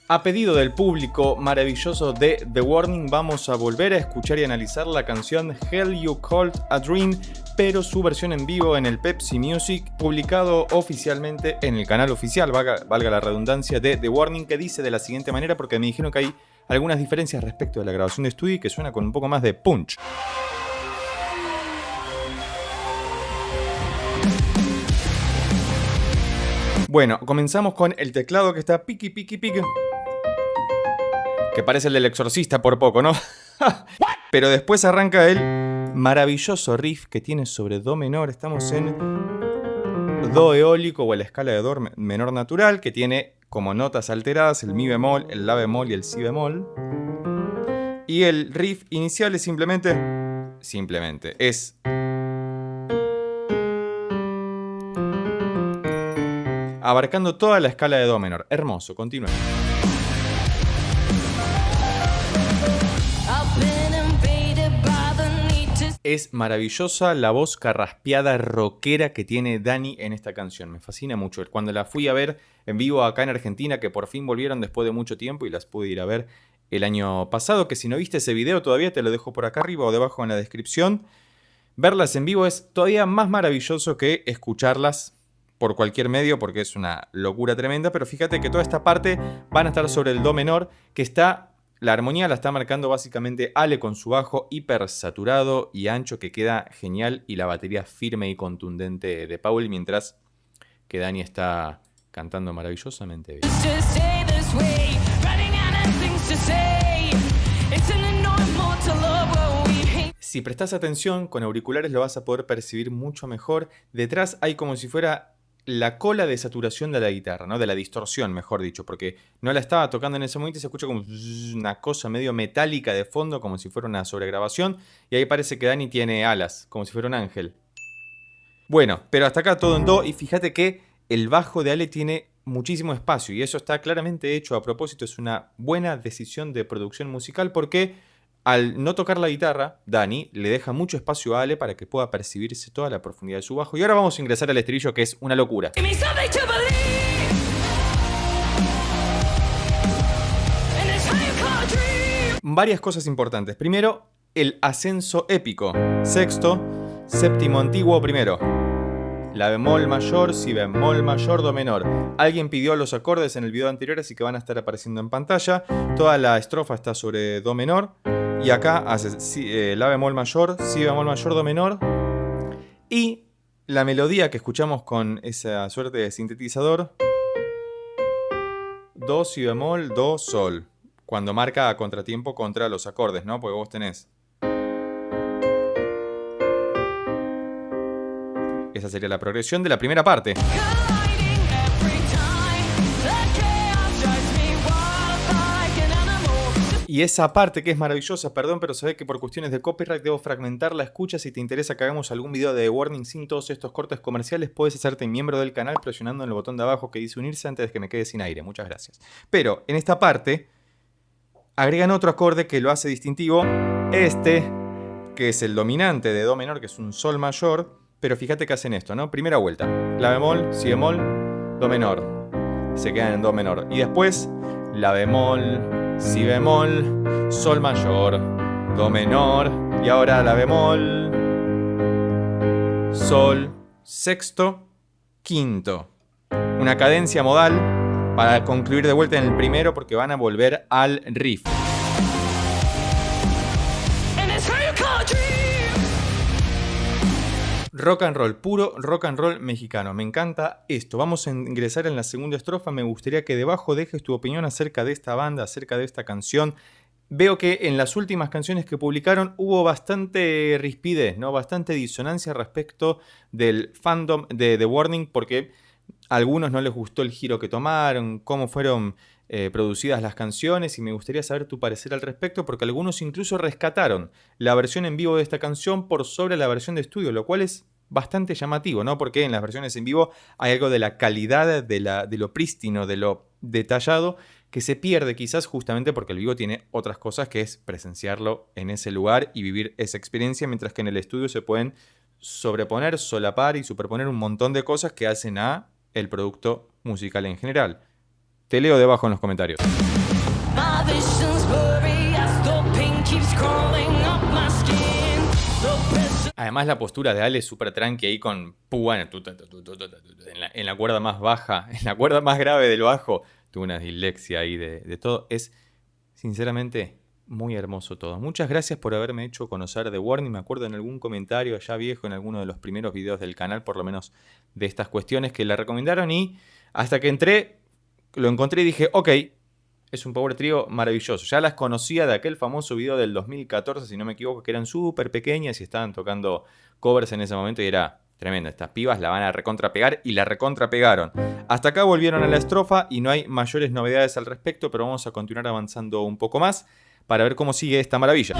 A pedido del público maravilloso de The Warning, vamos a volver a escuchar y analizar la canción Hell You Called a Dream, pero su versión en vivo en el Pepsi Music, publicado oficialmente en el canal oficial, valga la redundancia, de The Warning, que dice de la siguiente manera, porque me dijeron que hay algunas diferencias respecto de la grabación de estudio y que suena con un poco más de punch. Bueno, comenzamos con el teclado que está piqui, piqui, piqui. Que parece el del Exorcista por poco, ¿no? Pero después arranca el maravilloso riff que tiene sobre Do menor. Estamos en Do eólico o en la escala de Do menor natural, que tiene como notas alteradas el Mi bemol, el La bemol y el Si bemol. Y el riff inicial es simplemente es abarcando toda la escala de Do menor. Hermoso, continúa. Es maravillosa la voz carraspeada rockera que tiene Dani en esta canción. Me fascina mucho. Cuando la fui a ver en vivo acá en Argentina, que por fin volvieron después de mucho tiempo y las pude ir a ver el año pasado, que si no viste ese video todavía te lo dejo por acá arriba o debajo en la descripción. Verlas en vivo es todavía más maravilloso que escucharlas por cualquier medio, porque es una locura tremenda. Pero fíjate que toda esta parte van a estar sobre el Do menor, que está... La armonía la está marcando básicamente Ale con su bajo hiper saturado y ancho, que queda genial, y la batería firme y contundente de Paul, mientras que Dani está cantando maravillosamente bien. Si prestas atención, con auriculares lo vas a poder percibir mucho mejor. Detrás hay como si fuera la cola de saturación de la guitarra, ¿no? De la distorsión, mejor dicho, porque no la estaba tocando en ese momento y se escucha como una cosa medio metálica de fondo, como si fuera una sobregrabación, y ahí parece que Dani tiene alas, como si fuera un ángel. Bueno, pero hasta acá todo en Do, y fíjate que el bajo de Ale tiene muchísimo espacio, y eso está claramente hecho a propósito. Es una buena decisión de producción musical, porque al no tocar la guitarra, Dani le deja mucho espacio a Ale para que pueda percibirse toda la profundidad de su bajo. Y ahora vamos a ingresar al estribillo, que es una locura. Varias cosas importantes. Primero, el ascenso épico. Sexto, séptimo antiguo primero. La bemol mayor, si bemol mayor, do menor. Alguien pidió los acordes en el video anterior, así que van a estar apareciendo en pantalla. Toda la estrofa está sobre do menor. Y acá hace la bemol mayor, si bemol mayor, do menor. Y la melodía que escuchamos con esa suerte de sintetizador. Do, si bemol, do, sol. Cuando marca a contratiempo contra los acordes, ¿no? Porque vos tenés... Esa sería la progresión de la primera parte. Y esa parte que es maravillosa, perdón, pero sabés que por cuestiones de copyright debo fragmentar la escucha. Si te interesa que hagamos algún video de The Warning sin todos estos cortes comerciales, puedes hacerte miembro del canal presionando en el botón de abajo que dice unirse antes de que me quede sin aire. Muchas gracias. Pero en esta parte agregan otro acorde que lo hace distintivo. Este, que es el dominante de Do menor, que es un Sol mayor. Pero fíjate que hacen esto, ¿no? Primera vuelta. La bemol, si bemol, Do menor. Se quedan en Do menor. Y después, La bemol, Si bemol, Sol mayor, Do menor. Y ahora La bemol, Sol, sexto, quinto. Una cadencia modal para concluir de vuelta en el primero, porque van a volver al riff. Rock and roll, puro rock and roll mexicano. Me encanta esto. Vamos a ingresar en la segunda estrofa. Me gustaría que debajo dejes tu opinión acerca de esta banda, acerca de esta canción. Veo que en las últimas canciones que publicaron hubo bastante rispidez, ¿no? Bastante disonancia respecto del fandom de The Warning, porque a algunos no les gustó el giro que tomaron, cómo fueron producidas las canciones, y me gustaría saber tu parecer al respecto, porque algunos incluso rescataron la versión en vivo de esta canción por sobre la versión de estudio, lo cual es bastante llamativo, ¿no? Porque en las versiones en vivo hay algo de la calidad, de lo prístino, de lo detallado, que se pierde quizás justamente porque el vivo tiene otras cosas, que es presenciarlo en ese lugar y vivir esa experiencia, mientras que en el estudio se pueden sobreponer, solapar y superponer un montón de cosas que hacen a el producto musical en general. Te leo debajo en los comentarios. Además la postura de Ale es súper tranqui ahí con púa en la cuerda más baja, en la cuerda más grave del bajo. Tuve una dislexia ahí de todo. Es sinceramente muy hermoso todo. Muchas gracias por haberme hecho conocer The Warning. Me acuerdo en algún comentario allá viejo, en alguno de los primeros videos del canal, por lo menos de estas cuestiones, que la recomendaron y hasta que entré, lo encontré y dije, ok, es un power trio maravilloso. Ya las conocía de aquel famoso video del 2014, si no me equivoco, que eran súper pequeñas y estaban tocando covers en ese momento y era tremendo. Estas pibas la van a recontrapegar y la recontrapegaron. Hasta acá volvieron a la estrofa y no hay mayores novedades al respecto, pero vamos a continuar avanzando un poco más para ver cómo sigue esta maravilla.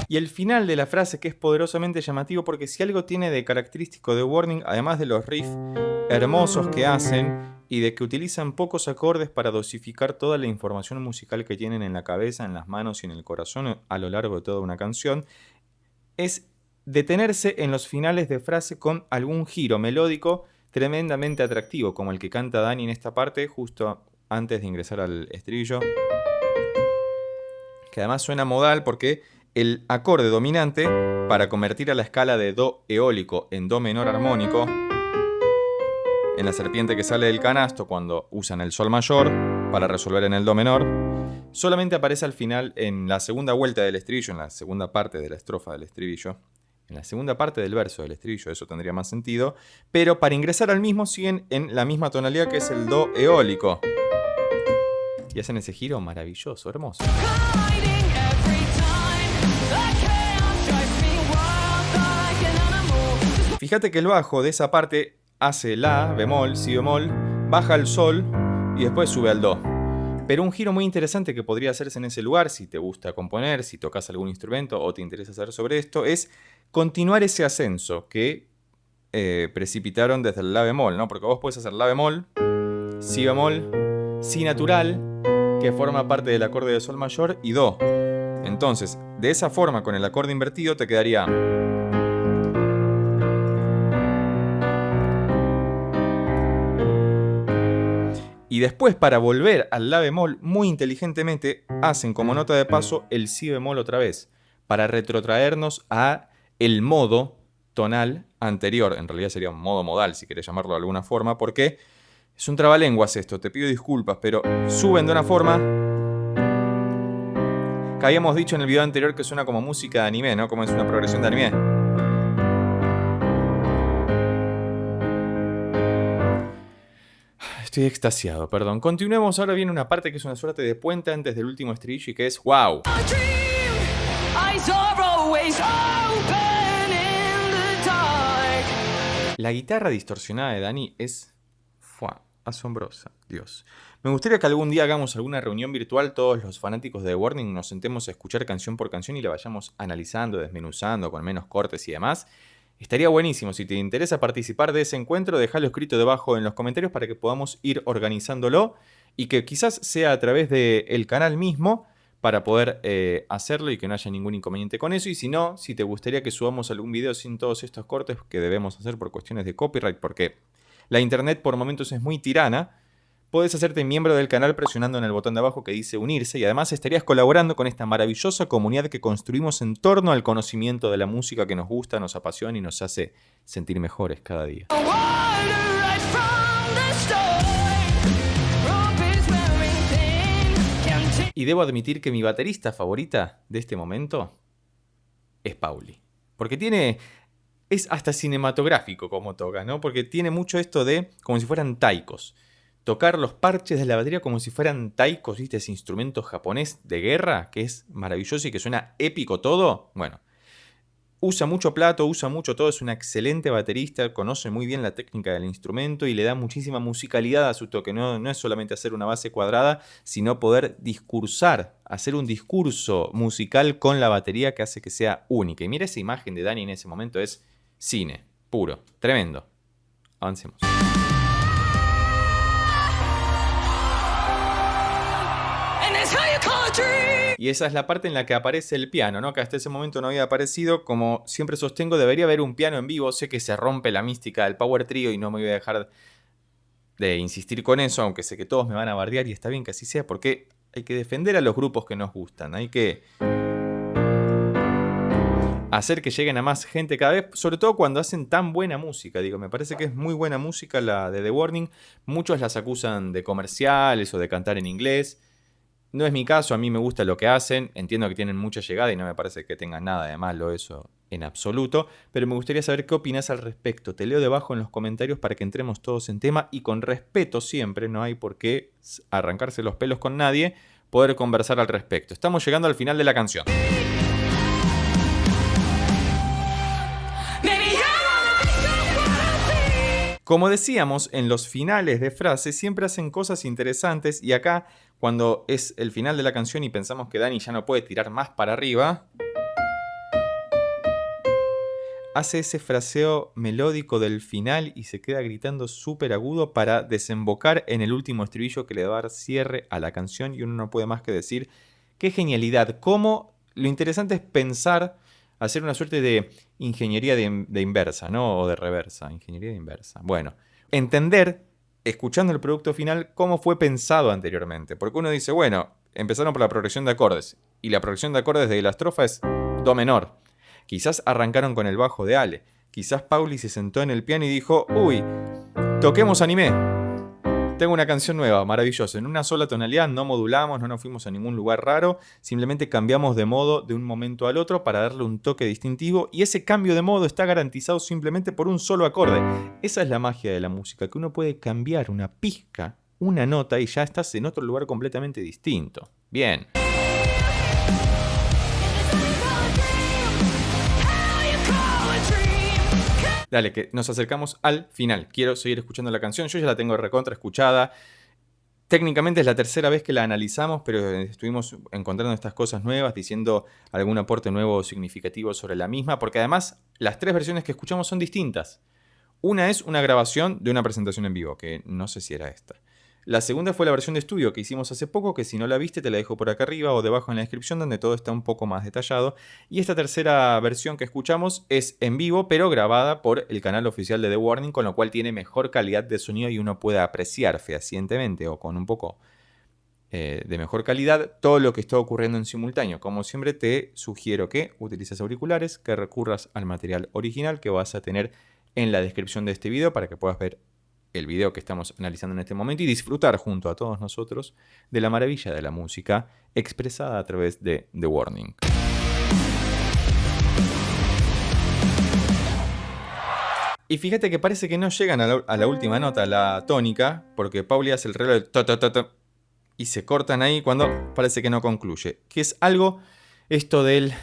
Y el final de la frase, que es poderosamente llamativo, porque si algo tiene de característico The Warning, además de los riffs hermosos que hacen y de que utilizan pocos acordes para dosificar toda la información musical que tienen en la cabeza, en las manos y en el corazón a lo largo de toda una canción, es detenerse en los finales de frase con algún giro melódico tremendamente atractivo, como el que canta Dani en esta parte, justo antes de ingresar al estribillo, que además suena modal porque el acorde dominante, para convertir a la escala de Do eólico en Do menor armónico, en la serpiente que sale del canasto cuando usan el Sol mayor para resolver en el Do menor, solamente aparece al final en la segunda vuelta del estribillo, en la segunda parte de la estrofa del estribillo, en la segunda parte del verso del estribillo, eso tendría más sentido, pero para ingresar al mismo siguen en la misma tonalidad que es el Do eólico. Y hacen ese giro maravilloso, hermoso. Fíjate que el bajo de esa parte hace La bemol, Si bemol, baja al Sol y después sube al Do. Pero un giro muy interesante que podría hacerse en ese lugar, si te gusta componer, si tocas algún instrumento o te interesa saber sobre esto, es continuar ese ascenso que precipitaron desde el La bemol, ¿no? Porque vos puedes hacer La bemol, Si bemol, Si natural, que forma parte del acorde de Sol mayor, y Do. Entonces, de esa forma, con el acorde invertido, te quedaría... Y después, para volver al La bemol, muy inteligentemente, hacen como nota de paso el Si bemol otra vez, para retrotraernos a el modo tonal anterior. En realidad sería un modo modal, si querés llamarlo de alguna forma, porque es un trabalenguas esto, te pido disculpas, pero suben de una forma que habíamos dicho en el video anterior que suena como música de anime, ¿no? Como es una progresión de anime. Estoy extasiado, perdón. Continuemos, ahora viene una parte que es una suerte de puente antes del último estribillo y que es ¡wow! La guitarra distorsionada de Dani es asombrosa, Dios. Me gustaría que algún día hagamos alguna reunión virtual, todos los fanáticos de The Warning, nos sentemos a escuchar canción por canción y la vayamos analizando, desmenuzando, con menos cortes y demás. Estaría buenísimo. Si te interesa participar de ese encuentro, déjalo escrito debajo en los comentarios para que podamos ir organizándolo y que quizás sea a través del canal mismo para poder hacerlo y que no haya ningún inconveniente con eso. Y si no, si te gustaría que subamos algún video sin todos estos cortes que debemos hacer por cuestiones de copyright, porque la internet por momentos es muy tirana, puedes hacerte miembro del canal presionando en el botón de abajo que dice unirse y además estarías colaborando con esta maravillosa comunidad que construimos en torno al conocimiento de la música que nos gusta, nos apasiona y nos hace sentir mejores cada día. Y debo admitir que mi baterista favorita de este momento es Pauli. Porque es hasta cinematográfico como toca, ¿no? Porque tiene mucho esto de como si fueran taikos. Tocar los parches de la batería como si fueran taikos, ¿viste? Ese instrumento japonés de guerra que es maravilloso y que suena épico todo. Bueno, usa mucho plato, usa mucho todo, es una excelente baterista, conoce muy bien la técnica del instrumento y le da muchísima musicalidad a su toque. No es solamente hacer una base cuadrada, sino poder discursar, hacer un discurso musical con la batería que hace que sea única. Y mira esa imagen de Dani en ese momento, es cine, puro, tremendo. Avancemos. Y esa es la parte en la que aparece el piano, ¿no? Que hasta ese momento no había aparecido. Como siempre sostengo, debería haber un piano en vivo. Sé que se rompe la mística del Power Trio y no me voy a dejar de insistir con eso, aunque sé que todos me van a bardear y está bien que así sea, porque hay que defender a los grupos que nos gustan. Hay que hacer que lleguen a más gente cada vez, sobre todo cuando hacen tan buena música. Digo, me parece que es muy buena música la de The Warning. Muchos las acusan de comerciales o de cantar en inglés. No es mi caso, a mí me gusta lo que hacen. Entiendo que tienen mucha llegada y no me parece que tengan nada de malo eso en absoluto. Pero me gustaría saber qué opinas al respecto. Te leo debajo en los comentarios para que entremos todos en tema y con respeto siempre. No hay por qué arrancarse los pelos con nadie. Poder conversar al respecto. Estamos llegando al final de la canción. Como decíamos, en los finales de frases siempre hacen cosas interesantes y acá, cuando es el final de la canción y pensamos que Dani ya no puede tirar más para arriba, hace ese fraseo melódico del final y se queda gritando súper agudo para desembocar en el último estribillo que le va a dar cierre a la canción y uno no puede más que decir qué genialidad, cómo lo interesante es pensar, hacer una suerte de ingeniería de inversa, ¿no? O de reversa, ingeniería de inversa. Bueno, entender, escuchando el producto final, cómo fue pensado anteriormente. Porque uno dice, bueno, empezaron por la progresión de acordes. Y la progresión de acordes de la estrofa es do menor. Quizás arrancaron con el bajo de Ale. Quizás Pauli se sentó en el piano y dijo, uy, toquemos anime. Tengo una canción nueva, maravillosa. En una sola tonalidad, no modulamos, no nos fuimos a ningún lugar raro. Simplemente cambiamos de modo de un momento al otro para darle un toque distintivo. Y ese cambio de modo está garantizado simplemente por un solo acorde. Esa es la magia de la música, que uno puede cambiar una pizca, una nota y ya estás en otro lugar completamente distinto. Bien. Dale, que nos acercamos al final. Quiero seguir escuchando la canción. Yo ya la tengo recontra escuchada. Técnicamente es la tercera vez que la analizamos, pero estuvimos encontrando estas cosas nuevas, diciendo algún aporte nuevo o significativo sobre la misma, porque además las tres versiones que escuchamos son distintas. Una es una grabación de una presentación en vivo, que no sé si era esta. La segunda fue la versión de estudio que hicimos hace poco, que si no la viste te la dejo por acá arriba o debajo en la descripción donde todo está un poco más detallado. Y esta tercera versión que escuchamos es en vivo, pero grabada por el canal oficial de The Warning, con lo cual tiene mejor calidad de sonido y uno puede apreciar fehacientemente o con un poco de mejor calidad todo lo que está ocurriendo en simultáneo. Como siempre te sugiero que utilices auriculares, que recurras al material original que vas a tener en la descripción de este video para que puedas ver el video que estamos analizando en este momento y disfrutar junto a todos nosotros de la maravilla de la música expresada a través de The Warning. Y fíjate que parece que no llegan a la última nota, la tónica, porque Pauli hace el reloj de ta, ta, ta, ta, y se cortan ahí cuando parece que no concluye. Que es algo, esto del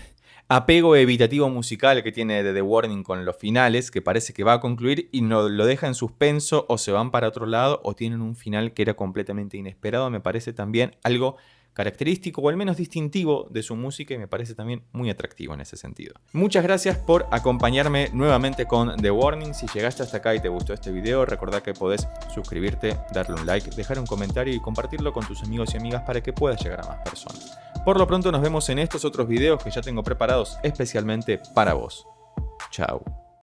apego evitativo musical que tiene The Warning con los finales, que parece que va a concluir y no lo deja en suspenso o se van para otro lado o tienen un final que era completamente inesperado. Me parece también algo característico o al menos distintivo de su música y me parece también muy atractivo en ese sentido. Muchas gracias por acompañarme nuevamente con The Warning. Si llegaste hasta acá y te gustó este video, recordá que podés suscribirte, darle un like, dejar un comentario y compartirlo con tus amigos y amigas para que pueda llegar a más personas. Por lo pronto nos vemos en estos otros videos que ya tengo preparados especialmente para vos. Chao.